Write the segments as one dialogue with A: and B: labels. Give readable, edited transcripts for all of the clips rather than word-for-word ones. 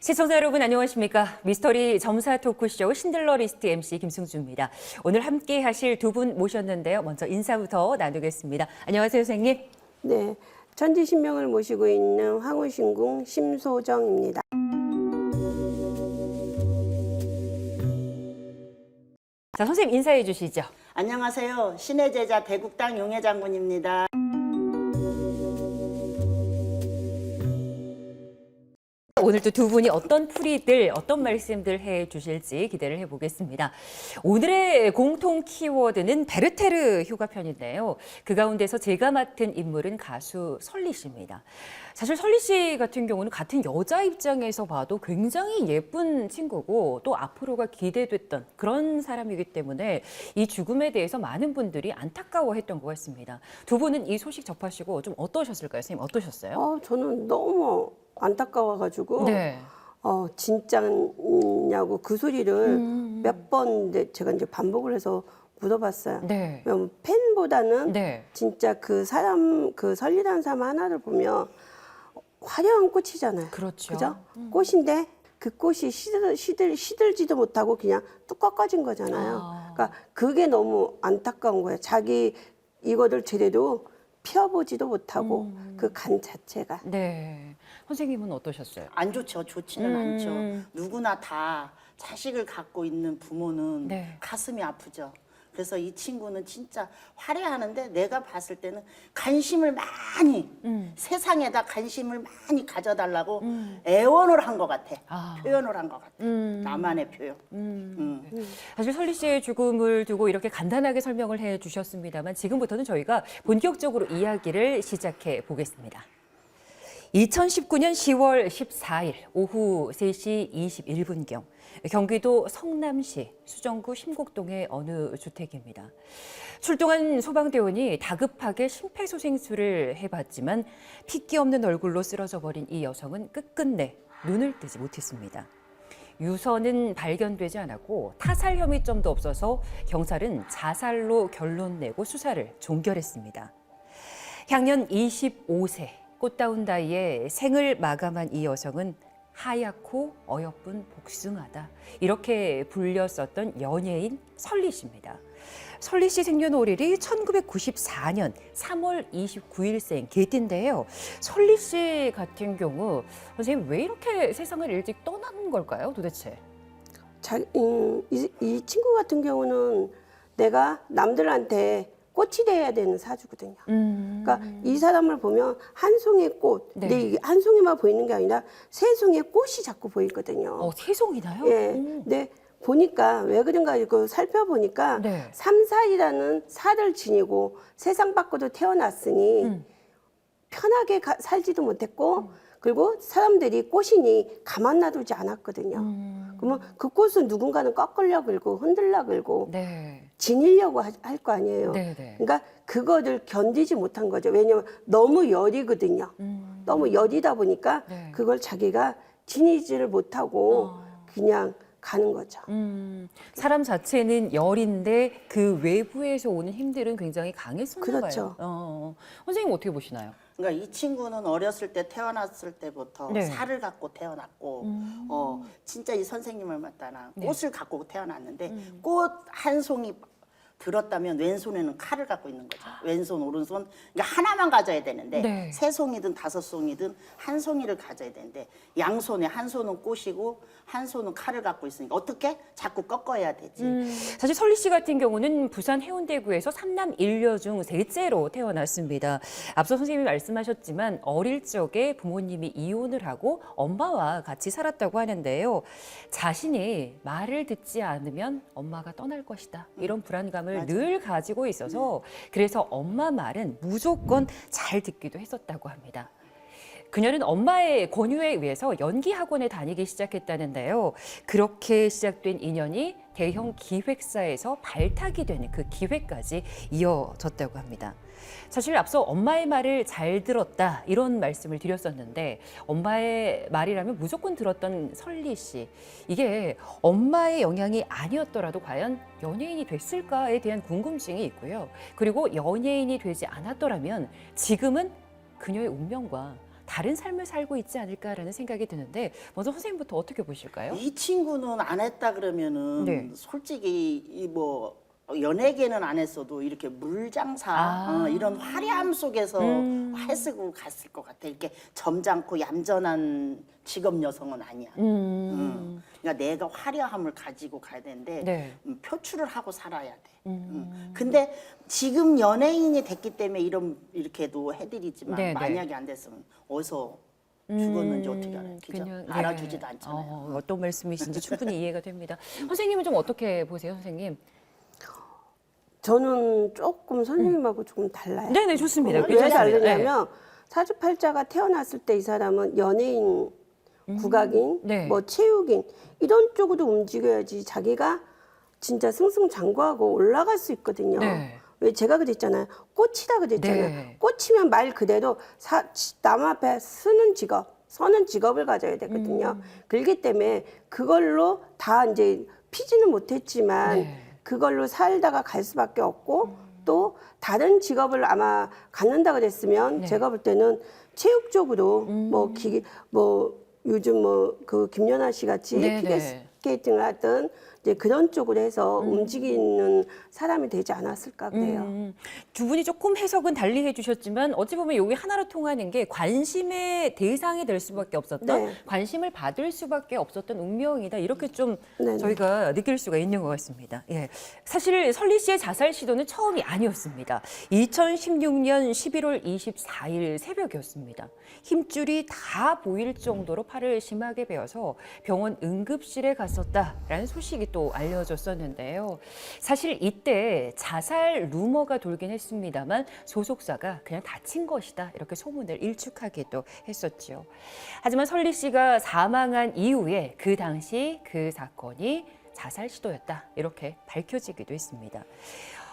A: 시청자 여러분 안녕하십니까? 미스터리 점사 토크쇼 신들러 리스트 MC 김승주입니다. 오늘 함께 하실 두 분 모셨는데요. 먼저 인사부터 나누겠습니다. 안녕하세요, 선생님.
B: 네, 천지신명을 모시고 있는 황우신궁 심소정입니다.
A: 자, 선생님 인사해 주시죠.
C: 안녕하세요. 신의 제자 대국당 용해 장군입니다.
A: 오늘도 두 분이 어떤 풀이들, 어떤 말씀들 해 주실지 기대를 해보겠습니다. 오늘의 공통 키워드는 베르테르 휴가편인데요. 그 가운데서 제가 맡은 인물은 가수 설리 씨입니다. 사실 설리 씨 같은 경우는 같은 여자 입장에서 봐도 굉장히 예쁜 친구고 또 앞으로가 기대됐던 그런 사람이기 때문에 이 죽음에 대해서 많은 분들이 안타까워했던 것 같습니다. 두 분은 이 소식 접하시고 좀 어떠셨을까요? 선생님 어떠셨어요?
B: 저는 너무 안타까워가지고
A: 네.
B: 진짜냐고 그 소리를 몇 번 제가 이제 반복을 해서 물어봤어요.
A: 네.
B: 팬보다는
A: 네.
B: 진짜 그 사람, 그 설리라는 사람 하나를 보면 화려한 꽃이잖아요.
A: 그렇죠.
B: 그죠? 꽃인데 그 꽃이 시들지도 못하고 그냥 뚝 꺾어진 거잖아요. 그러니까 그게 너무 안타까운 거예요. 자기 이거를 제대로 피워보지도 못하고 그 간 자체가.
A: 네. 선생님은 어떠셨어요?
C: 안 좋죠. 좋지는 않죠. 누구나 다 자식을 갖고 있는 부모는
A: 네.
C: 가슴이 아프죠. 그래서 이 친구는 진짜 화려하는데 내가 봤을 때는 관심을 많이 세상에다 관심을 많이 가져달라고 애원을 한 것 같아. 표현을 한 것 같아. 나만의 표현.
A: 사실 설리 씨의 죽음을 두고 이렇게 간단하게 설명을 해 주셨습니다만 지금부터는 저희가 본격적으로 이야기를 시작해 보겠습니다. 2019년 10월 14일 오후 3시 21분경 경기도 성남시 수정구 심곡동의 어느 주택입니다. 출동한 소방대원이 다급하게 심폐소생술을 해봤지만 핏기 없는 얼굴로 쓰러져 버린 이 여성은 끝끝내 눈을 뜨지 못했습니다. 유서는 발견되지 않았고 타살 혐의점도 없어서 경찰은 자살로 결론 내고 수사를 종결했습니다. 향년 25세 꽃다운 나이에 생을 마감한 이 여성은 하얗고 어여쁜 복숭아다. 이렇게 불렸었던 연예인 설리 씨입니다. 설리 씨 생년월일이 1994년 3월 29일생 개띠인데요. 설리 씨 같은 경우 선생님 왜 이렇게 세상을 일찍 떠난 걸까요, 도대체?
B: 이 친구 같은 경우는 내가 남들한테 꽃이 돼야 되는 사주거든요. 그러니까 이 사람을 보면 한 송이 꽃,
A: 네.
B: 근데 이게 한 송이만 보이는 게 아니라 세 송이의 꽃이 자꾸 보이거든요.
A: 세송이나요?
B: 예. 근데 보니까 왜 그런가 이거 살펴보니까
A: 네.
B: 삼살이라는 살을 지니고 세상 밖으로 태어났으니 편하게 살지도 못했고 그리고 사람들이 꽃이니 가만 놔두지 않았거든요. 그러면 그 꽃은 누군가는 꺾으려 그러고 흔들려 그러고
A: 네.
B: 지니려고 할 거 아니에요.
A: 네, 네.
B: 그러니까 그거를 견디지 못한 거죠. 왜냐면 너무 열이거든요. 너무 열이다 보니까
A: 네.
B: 그걸 자기가 지니지를 못하고 그냥 가는 거죠.
A: 사람 자체는 열인데 그 외부에서 오는 힘들은 굉장히 강했었나
B: 그렇죠.
A: 봐요. 선생님 어떻게 보시나요?
C: 그러니까 이 친구는 어렸을 때 태어났을 때부터
A: 네.
C: 살을 갖고 태어났고 진짜 이 선생님을 맞다나
A: 네.
C: 꽃을 갖고 태어났는데 꽃 한 송이 들었다면 왼손에는 칼을 갖고 있는 거죠. 왼손, 오른손. 그러니까 하나만 가져야 되는데
A: 네.
C: 세 송이든 다섯 송이든 한 송이를 가져야 되는데 양손에 한 손은 꽃이고 한 손은 칼을 갖고 있으니까 어떻게? 자꾸 꺾어야 되지.
A: 사실 설리 씨 같은 경우는 부산 해운대구에서 3남 1녀 중 셋째로 태어났습니다. 앞서 선생님이 말씀하셨지만 어릴 적에 부모님이 이혼을 하고 엄마와 같이 살았다고 하는데요. 자신이 말을 듣지 않으면 엄마가 떠날 것이다. 이런 불안감을 늘 가지고 있어서 그래서 엄마 말은 무조건 잘 듣기도 했었다고 합니다. 그녀는 엄마의 권유에 의해서 연기 학원에 다니기 시작했다는데요. 그렇게 시작된 인연이 대형 기획사에서 발탁이 되는 그 기획까지 이어졌다고 합니다. 사실 앞서 엄마의 말을 잘 들었다 이런 말씀을 드렸었는데 엄마의 말이라면 무조건 들었던 설리 씨. 이게 엄마의 영향이 아니었더라도 과연 연예인이 됐을까에 대한 궁금증이 있고요. 그리고 연예인이 되지 않았더라면 지금은 그녀의 운명과 다른 삶을 살고 있지 않을까라는 생각이 드는데 먼저 선생님부터 어떻게 보실까요?
C: 이 친구는 안 했다 그러면은
A: 네.
C: 솔직히 이 뭐 연예계는 안 했어도 이렇게 물장사 이런 화려함 속에서 했고 갔을 것 같아. 이렇게 점잖고 얌전한 직업 여성은 아니야. 그러니까 내가 화려함을 가지고 가야 되는데
A: 네.
C: 표출을 하고 살아야 돼. 근데 지금 연예인이 됐기 때문에 이렇게도 해드리지만
A: 네, 네.
C: 만약에 안 됐으면 어디서 죽었는지 어떻게 알아요? 그죠?
A: 그냥, 네.
C: 알아주지도 않잖아요.
A: 어떤 말씀이신지 충분히 이해가 됩니다. 선생님은 좀 어떻게 보세요, 선생님?
B: 저는 조금 선생님하고 조금 달라요.
A: 네네, 좋습니다.
B: 왜
A: 괜찮습니다.
B: 다르냐면 사주팔자가 태어났을 때 이 사람은 연예인, 국악인,
A: 네.
B: 뭐 체육인 이런 쪽으로 움직여야지 자기가 진짜 승승장구하고 올라갈 수 있거든요.
A: 네.
B: 왜 제가 그랬잖아요. 꽃이다 그랬잖아요.
A: 네.
B: 꽃이면 말 그대로 남 앞에 서는 직업을 가져야 되거든요. 그렇기 때문에 그걸로 다 이제 피지는 못했지만
A: 네.
B: 그걸로 살다가 갈 수밖에 없고 또 다른 직업을 아마 갖는다 그랬으면
A: 네.
B: 제가 볼 때는 체육 쪽으로 뭐 요즘 뭐 그 김연아 씨 같이
A: 네,
B: 피겨
A: 네.
B: 스케이팅을 하든 이제 그런 쪽으로 해서 움직이는 사람이 되지 않았을까 그래요.
A: 두 분이 조금 해석은 달리 해주셨지만 어찌 보면 여기 하나로 통하는 게 관심의 대상이 될 수밖에 없었던
B: 네.
A: 관심을 받을 수밖에 없었던 운명이다 이렇게 좀
B: 네네.
A: 저희가 느낄 수가 있는 것 같습니다. 예, 사실 설리 씨의 자살 시도는 처음이 아니었습니다. 2016년 11월 24일 새벽이었습니다. 힘줄이 다 보일 정도로 팔을 심하게 베어서 병원 응급실에 갔었다라는 소식이 또 알려졌었는데요. 사실 이때 자살 루머가 돌긴 했습니다만 소속사가 그냥 다친 것이다 이렇게 소문을 일축하기도 했었죠. 하지만 설리 씨가 사망한 이후에 그 당시 그 사건이 자살 시도였다 이렇게 밝혀지기도 했습니다.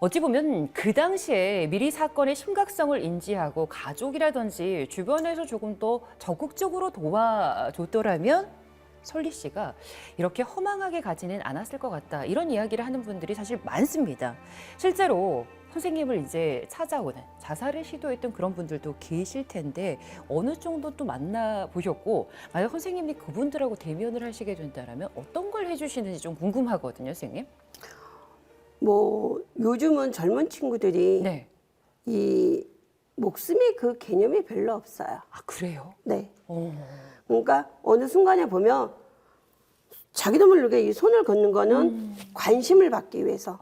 A: 어찌 보면 그 당시에 미리 사건의 심각성을 인지하고 가족이라든지 주변에서 조금 더 적극적으로 도와줬더라면 설리 씨가 이렇게 허망하게 가지는 않았을 것 같다. 이런 이야기를 하는 분들이 사실 많습니다. 실제로 선생님을 이제 찾아오는 자살을 시도했던 그런 분들도 계실 텐데 어느 정도 또 만나보셨고 만약 선생님이 그분들하고 대면을 하시게 된다면 어떤 걸 해주시는지 좀 궁금하거든요, 선생님.
B: 뭐 요즘은 젊은 친구들이
A: 네.
B: 이 목숨의 그 개념이 별로 없어요.
A: 아, 그래요?
B: 네.
A: 어.
B: 그러니까 어느 순간에 보면 자기도 모르게 이 손을 걷는 거는 관심을 받기 위해서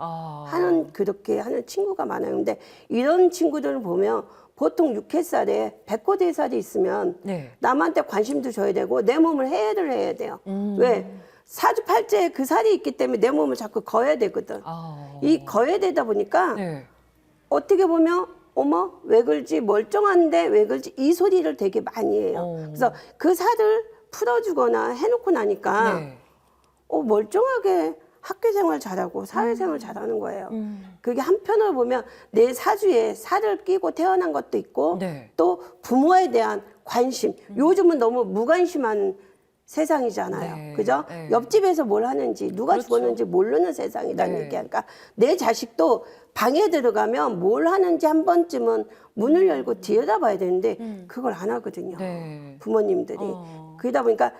B: 하는 그렇게 하는 친구가 많아요. 근데 이런 친구들을 보면 보통 6회살에 백호대살이 있으면
A: 네.
B: 남한테 관심도 줘야 되고 내 몸을 해야를 해야 돼요. 왜? 사주팔자에 그 살이 있기 때문에 내 몸을 자꾸 거야 되거든. 이 거야 되다 보니까
A: 네.
B: 어떻게 보면 어머 왜 그러지 멀쩡한데 왜 그러지 이 소리를 되게 많이 해요. 그래서 그 살을 풀어주거나 해놓고 나니까
A: 네.
B: 멀쩡하게 학교생활 잘하고 사회생활 잘하는 거예요. 그게 한편으로 보면 내 사주에 살을 끼고 태어난 것도 있고
A: 네.
B: 또 부모에 대한 관심. 요즘은 너무 무관심한 세상이잖아요.
A: 네.
B: 그죠?
A: 네.
B: 옆집에서 뭘 하는지 누가
A: 그렇죠.
B: 죽었는지 모르는 세상이라는
A: 네.
B: 얘기하니까 내 자식도 방에 들어가면 뭘 하는지 한 번쯤은 문을 열고 들여다봐야 되는데 그걸 안 하거든요.
A: 네.
B: 부모님들이. 그러다 보니까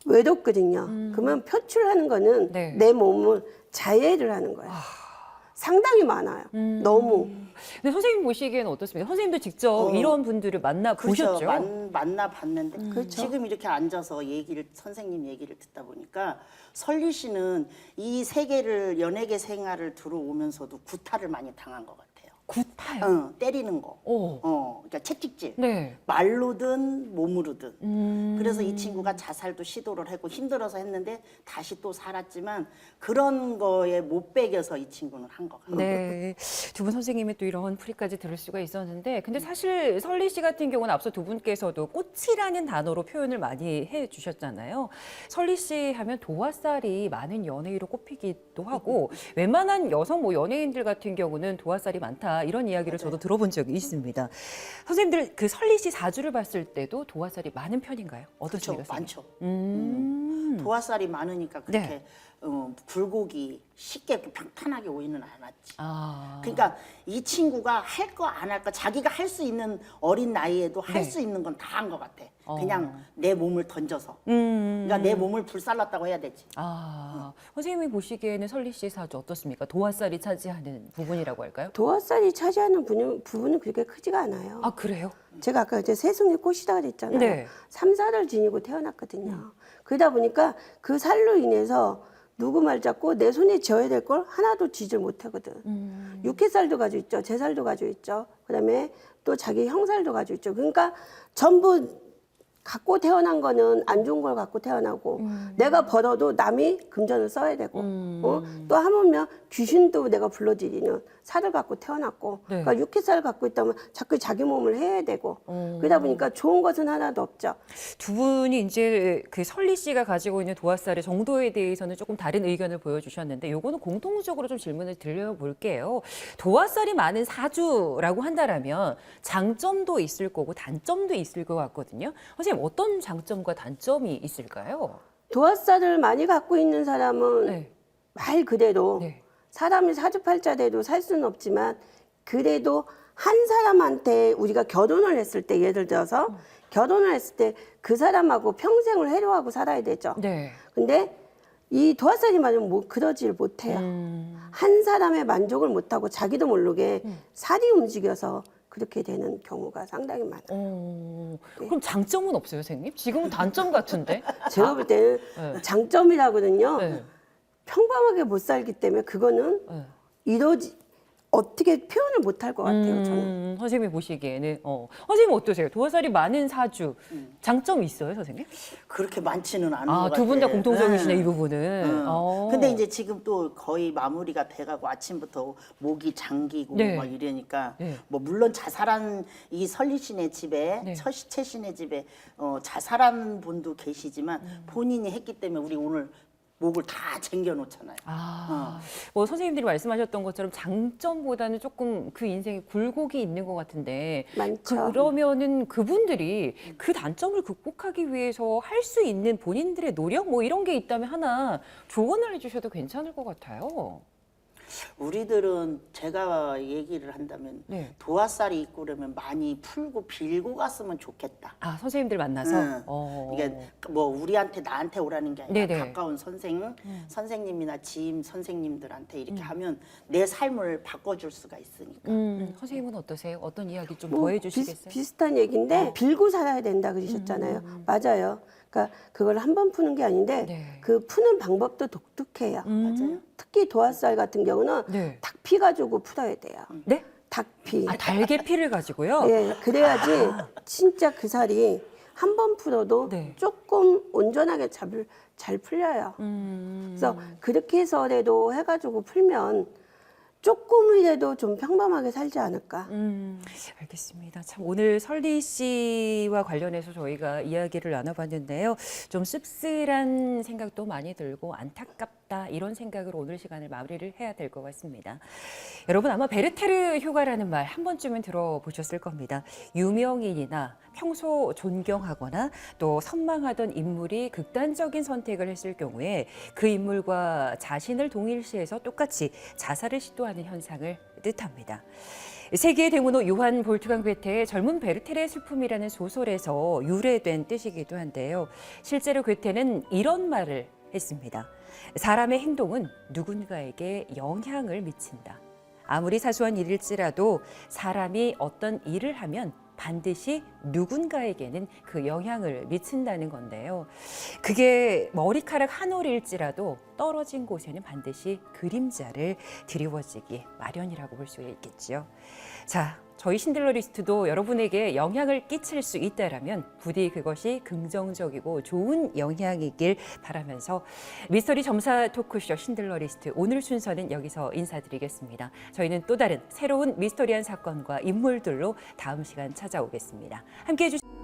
B: 외롭거든요. 그러면 표출하는 거는
A: 네.
B: 내 몸을 자해를 하는 거예요. 상당히 많아요. 너무.
A: 근데 선생님 보시기에는 어떻습니까? 선생님도 직접 이런 분들을 만나 보셨죠?
C: 그렇죠. 만나봤는데
B: 그렇죠.
C: 지금 이렇게 앉아서 선생님 얘기를 듣다 보니까 설리 씨는 이 세계를 연예계 생활을 들어오면서도 구타를 많이 당한 것 같아요.
A: 구타요?
C: 때리는 거.
A: 오.
C: 그러니까 채찍질.
A: 네.
C: 말로든 몸으로든. 그래서 이 친구가 자살도 시도를 했고 힘들어서 했는데 다시 또 살았지만 그런 거에 못 배겨서 이 친구는 한 것 같아요.
A: 네. 두 분 선생님이 또 이런 풀이까지 들을 수가 있었는데 근데 사실 설리 씨 같은 경우는 앞서 두 분께서도 꽃이라는 단어로 표현을 많이 해 주셨잖아요. 설리 씨 하면 도화살이 많은 연예인으로 꼽히기도 하고 웬만한 여성 연예인들 같은 경우는 도화살이 많다 이런 이야기를 저도 들어본 적이 있습니다. 선생님들 그 설리 씨 사주를 봤을 때도 도화살이 많은 편인가요? 어떻습니까?
C: 그렇죠. 많죠.
A: 선생님?
C: 도화살이 많으니까 그렇게
A: 네.
C: 굴곡이 쉽게 평탄하게 오지는 않았지.
A: 아.
C: 그러니까 이 친구가 할 거 안 할 거 자기가 할 수 있는 어린 나이에도 할
A: 네.
C: 수 있는 건 다 한 것 같아. 그냥 내 몸을 던져서.
A: 음.
C: 그러니까 내 몸을 불살랐다고 해야 되지.
A: 아, 선생님이 보시기에는 설리 씨 사주 어떻습니까? 도화살이 차지하는 부분이라고 할까요?
B: 도화살이 차지하는 부분은 그렇게 크지가 않아요.
A: 아, 그래요?
B: 제가 아까 이제 새송이 꽃이다 그랬잖아요.
A: 네.
B: 3, 4를 지니고 태어났거든요. 그러다 보니까 그 살로 인해서 누구 말 잡고 내 손에 쥐어야 될 걸 하나도 쥐질 못하거든. 육회살도 가지고 있죠. 제 살도 가지고 있죠. 그다음에 또 자기 형살도 가지고 있죠. 그러니까 전부 갖고 태어난 거는 안 좋은 걸 갖고 태어나고 내가 벌어도 남이 금전을 써야 되고 또 하물며 귀신도 내가 불러들이는 살을 갖고 태어났고
A: 네.
B: 그러니까 육회살을 갖고 있다면 자꾸 자기 몸을 해야 되고 그러다 보니까 좋은 것은 하나도 없죠.
A: 두 분이 이제 그 설리 씨가 가지고 있는 도화살의 정도에 대해서는 조금 다른 의견을 보여주셨는데 요거는 공통적으로 좀 질문을 드려볼게요. 도화살이 많은 사주라고 한다라면 장점도 있을 거고 단점도 있을 것 같거든요. 선생님 어떤 장점과 단점이 있을까요?
B: 도화살을 많이 갖고 있는 사람은
A: 네.
B: 말 그대로
A: 네.
B: 사람이 사주팔자대로 살 수는 없지만 그래도 한 사람한테 우리가 결혼을 했을 때 예를 들어서 결혼을 했을 때 그 사람하고 평생을 해로하고 살아야 되죠.
A: 네.
B: 근데 이 도화살이 많으면 뭐 그러질 못해요. 한 사람의 만족을 못하고 자기도 모르게 살이 움직여서 그렇게 되는 경우가 상당히 많아요.
A: 그럼 장점은 없어요, 선생님? 지금은 단점 같은데?
B: 제가 볼 때는
A: 네.
B: 장점이라거든요.
A: 네.
B: 평범하게 못 살기 때문에 그거는
A: 네.
B: 이러지 어떻게 표현을 못 할 것 같아요. 저는.
A: 선생님이 보시기에는 선생님 어떠세요? 도화살이 많은 사주 장점 있어요, 선생님?
C: 그렇게 많지는 않은 것
A: 아,
C: 같아.
A: 두 분 다 공통적이시네,
C: 네.
A: 이 부분은.
C: 근데 이제 지금 또 거의 마무리가 돼가고 아침부터 목이 잠기고
A: 네.
C: 막 이러니까
A: 네.
C: 뭐 물론 자살한 이 설리 씨네 집에
A: 네.
C: 최 씨네 집에 자살한 분도 계시지만 본인이 했기 때문에 우리 오늘 목을 다 쟁겨 놓잖아요.
A: 뭐 선생님들이 말씀하셨던 것처럼 장점보다는 조금 그 인생에 굴곡이 있는 것 같은데
B: 많죠.
A: 그러면은 그분들이 그 단점을 극복하기 위해서 할 수 있는 본인들의 노력 뭐 이런 게 있다면 하나 조언을 해주셔도 괜찮을 것 같아요.
C: 우리들은 제가 얘기를 한다면
A: 네.
C: 도화살이 있고 그러면 많이 풀고 빌고 갔으면 좋겠다.
A: 아, 선생님들 만나서?
C: 응. 이게 뭐 우리한테 나한테 오라는 게 아니라
A: 네네.
C: 가까운 선생님이나 지임 선생님들한테 이렇게 하면 내 삶을 바꿔줄 수가 있으니까.
A: 선생님은 어떠세요? 어떤 이야기 좀
B: 뭐
A: 더 해주시겠어요?
B: 비슷한 얘기인데 빌고 살아야 된다 그러셨잖아요. 맞아요. 그러니까 그걸 한 번 푸는 게 아닌데
A: 네.
B: 그 푸는 방법도 독특해요.
C: 맞아요.
B: 특히 도화살 같은 경우는
A: 네.
B: 닭피 가지고 풀어야 돼요.
A: 네?
B: 닭피.
A: 아, 달걀피를 가지고요?
B: 예, 그래야지 진짜 그 살이 한 번 풀어도
A: 네.
B: 조금 온전하게 잘 풀려요. 그래서 그렇게 해서라도 해가지고 풀면 조금이라도 좀 평범하게 살지 않을까.
A: 알겠습니다. 참 오늘 설리 씨와 관련해서 저희가 이야기를 나눠봤는데요. 좀 씁쓸한 생각도 많이 들고 안타깝다 이런 생각으로 오늘 시간을 마무리를 해야 될 것 같습니다. 여러분 아마 베르테르 효과라는 말 한 번쯤은 들어보셨을 겁니다. 유명인이나 평소 존경하거나 또 선망하던 인물이 극단적인 선택을 했을 경우에 그 인물과 자신을 동일시해서 똑같이 자살을 시도하는 현상을 뜻합니다. 세계의 대문호 요한 볼트강 괴테의 젊은 베르테르의 슬픔이라는 소설에서 유래된 뜻이기도 한데요. 실제로 괴테는 이런 말을 했습니다. 사람의 행동은 누군가에게 영향을 미친다. 아무리 사소한 일일지라도 사람이 어떤 일을 하면 반드시 누군가에게는 그 영향을 미친다는 건데요. 그게 머리카락 한 올일지라도 떨어진 곳에는 반드시 그림자를 드리워지기 마련이라고 볼 수 있겠지요. 자, 저희 신들러 리스트도 여러분에게 영향을 끼칠 수 있다라면 부디 그것이 긍정적이고 좋은 영향이길 바라면서 미스터리 점사 토크쇼 신들러 리스트 오늘 순서는 여기서 인사드리겠습니다. 저희는 또 다른 새로운 미스터리한 사건과 인물들로 다음 시간 찾아오겠습니다. 함께해 주세요.